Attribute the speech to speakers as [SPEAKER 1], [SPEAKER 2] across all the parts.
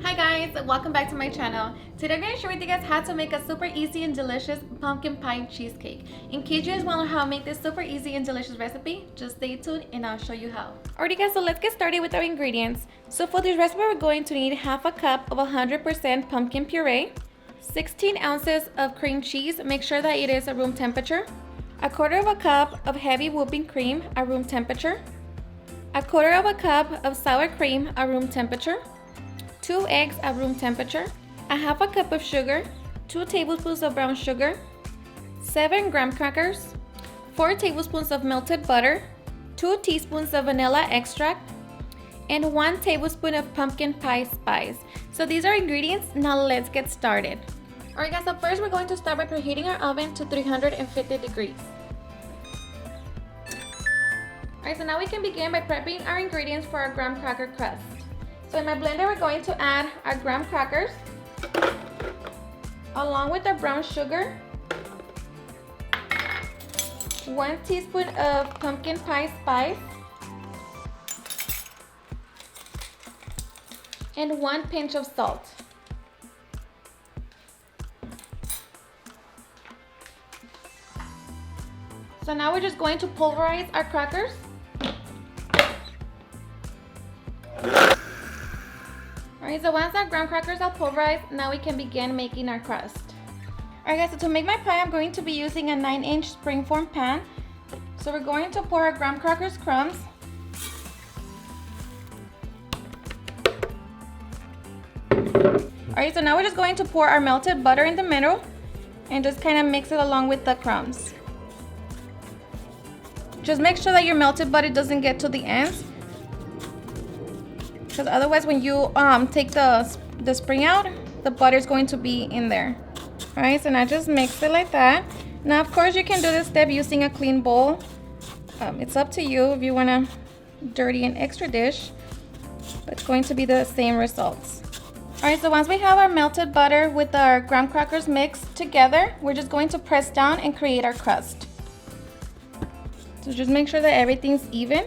[SPEAKER 1] Hi guys, welcome back to my channel. Today I'm going to share with you guys how to make a super easy and delicious pumpkin pie cheesecake. In case you guys want to know how to make this super easy and delicious recipe, just stay tuned and I'll show you how. Alrighty guys, so let's get started with our ingredients. So for this recipe we're going to need half a cup of 100% pumpkin puree, 16 ounces of cream cheese, make sure that it is at room temperature, a quarter of a cup of heavy whipping cream at room temperature, a quarter of a cup of sour cream at room temperature, 2 eggs at room temperature, a half a cup of sugar, 2 tablespoons of brown sugar, 7 graham crackers, 4 tablespoons of melted butter, 2 teaspoons of vanilla extract, and 1 tablespoon of pumpkin pie spice. So these are ingredients. Now let's get started. Alright guys, so first we're going to start by preheating our oven to 350 degrees. Alright, so now we can begin by prepping our ingredients for our graham cracker crust. So in my blender, we're going to add our graham crackers along with our brown sugar, 1 teaspoon of pumpkin pie spice, and 1 pinch of salt. So now we're just going to pulverize our crackers. Alright, so once our graham crackers are pulverized, now we can begin making our crust. Alright guys, so to make my pie, I'm going to be using a 9-inch springform pan. So we're going to pour our graham crackers crumbs. Alright, so now we're just going to pour our melted butter in the middle and just kind of mix it along with the crumbs. Just make sure that your melted butter doesn't get to the ends, because otherwise when you take the spring out, the butter is going to be in there. Alright, so now just mix it like that. Now of course you can do this step using a clean bowl. It's up to you if you want to dirty an extra dish, but it's going to be the same results. Alright, so once we have our melted butter with our graham crackers mixed together, we're just going to press down and create our crust. So just make sure that everything's even.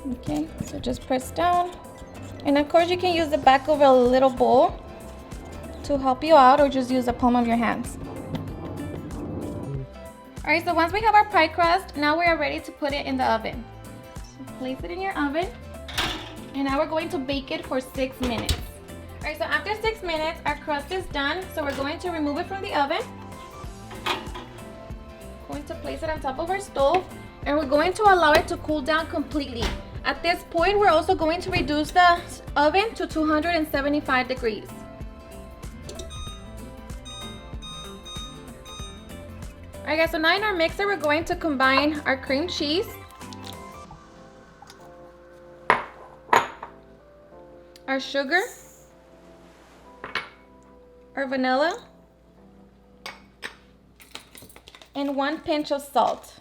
[SPEAKER 1] Okay, so just press down. And of course you can use the back of a little bowl to help you out, or just use the palm of your hands. Alright, so once we have our pie crust, now we are ready to put it in the oven. So place it in your oven. And now we're going to bake it for 6 minutes. Alright, so after 6 minutes, our crust is done. So we're going to remove it from the oven. Going to place it on top of our stove. And we're going to allow it to cool down completely. At this point, we're also going to reduce the oven to 275 degrees. Alright guys, so now in our mixer, we're going to combine our cream cheese, our sugar, our vanilla, and 1 pinch of salt.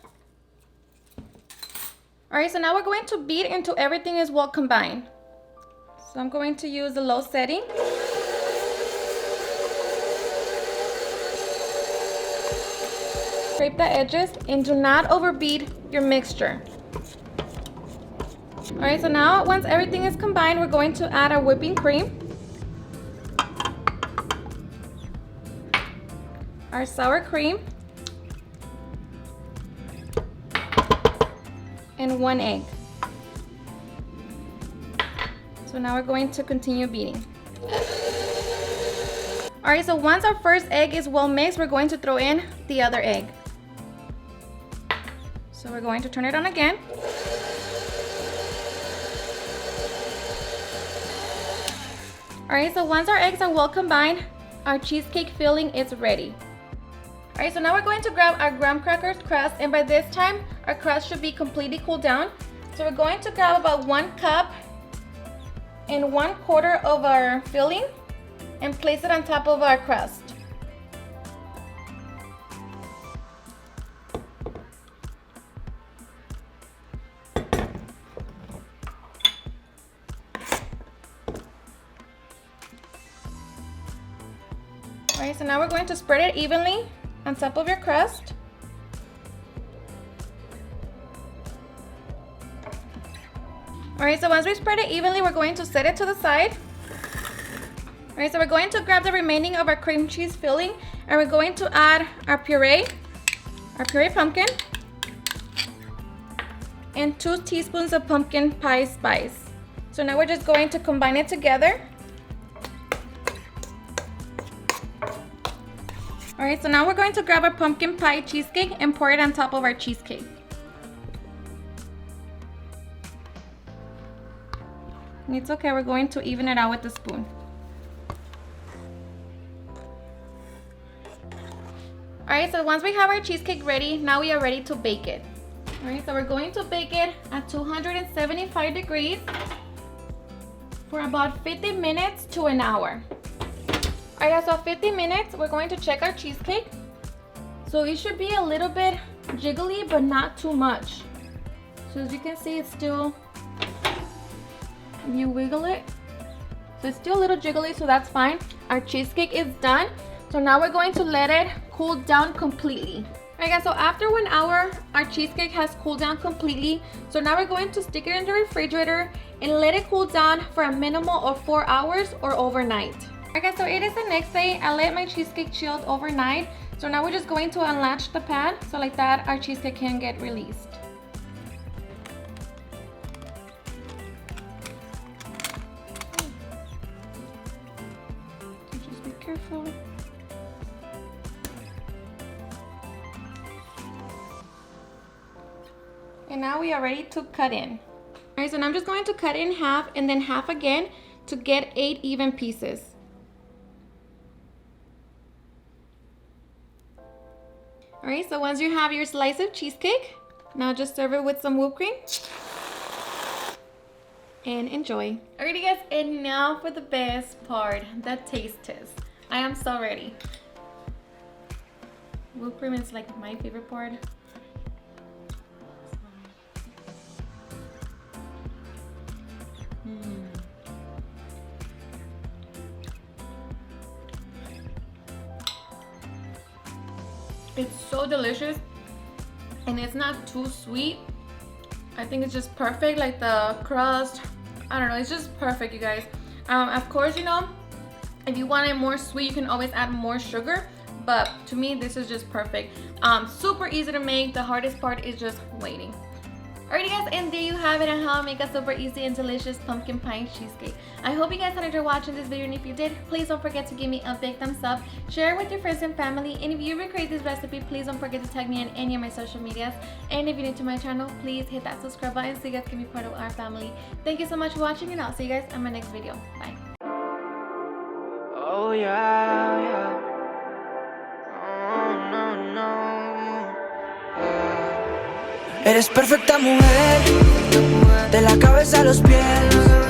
[SPEAKER 1] Alright, so now we're going to beat until everything is well combined. So I'm going to use the low setting. Scrape the edges and do not overbeat your mixture. Alright, so now once everything is combined, we're going to add our whipping cream, our sour cream, and 1 egg. So now we're going to continue beating. Alright, so once our first egg is well mixed, we're going to throw in the other egg. So we're going to turn it on again. Alright, so once our eggs are well combined, our cheesecake filling is ready. Alright, so now we're going to grab our graham crackers crust, and by this time, our crust should be completely cooled down. So we're going to grab about 1 cup and 1/4 of our filling and place it on top of our crust. Alright, so now we're going to spread it evenly on top of your crust. Alright, so once we spread it evenly, we're going to set it to the side. Alright, so we're going to grab the remaining of our cream cheese filling and we're going to add our puree pumpkin, and 2 teaspoons of pumpkin pie spice. So now we're just going to combine it together. Alright, so now we're going to grab our pumpkin pie cheesecake and pour it on top of our cheesecake. And it's okay, we're going to even it out with the spoon. Alright, so once we have our cheesecake ready, now we are ready to bake it. Alright, so we're going to bake it at 275 degrees for about 50 minutes to an hour. Alright, so 50 minutes, we're going to check our cheesecake. So it should be a little bit jiggly, but not too much. So as you can see, it's still, you wiggle it. So it's still a little jiggly, so that's fine. Our cheesecake is done. So now we're going to let it cool down completely. Alright guys, so after 1 hour, our cheesecake has cooled down completely. So now we're going to stick it in the refrigerator and let it cool down for a minimum of 4 hours or overnight. Alright guys, so it is the next day. I let my cheesecake chill overnight. So now we're just going to unlatch the pan. So like that, our cheesecake can get released. So just be careful. And now we are ready to cut in. Alright, so now I'm just going to cut it in half and then half again to get 8 even pieces. Alright, so once you have your slice of cheesecake, now just serve it with some whipped cream. And enjoy. Alrighty guys, and now for the best part, the taste test. I am so ready. Whipped cream is like my favorite part. It's so delicious and it's not too sweet. I think it's just perfect, like the crust. I don't know, it's just perfect, you guys. Of course, you know, if you want it more sweet, you can always add more sugar, but to me, this is just perfect. Super easy to make. The hardest part is just waiting. Alrighty guys, and there you have it on how to make a super easy and delicious pumpkin pie cheesecake. I hope you guys enjoyed watching this video, and if you did, please don't forget to give me a big thumbs up, share it with your friends and family, and if you recreate this recipe, please don't forget to tag me on any of my social medias. And if you're new to my channel, please hit that subscribe button so you guys can be part of our family. Thank you so much for watching, and I'll see you guys in my next video. Bye.
[SPEAKER 2] Oh yeah, yeah. Oh, no, no. Eres perfecta mujer, de la cabeza a los pies.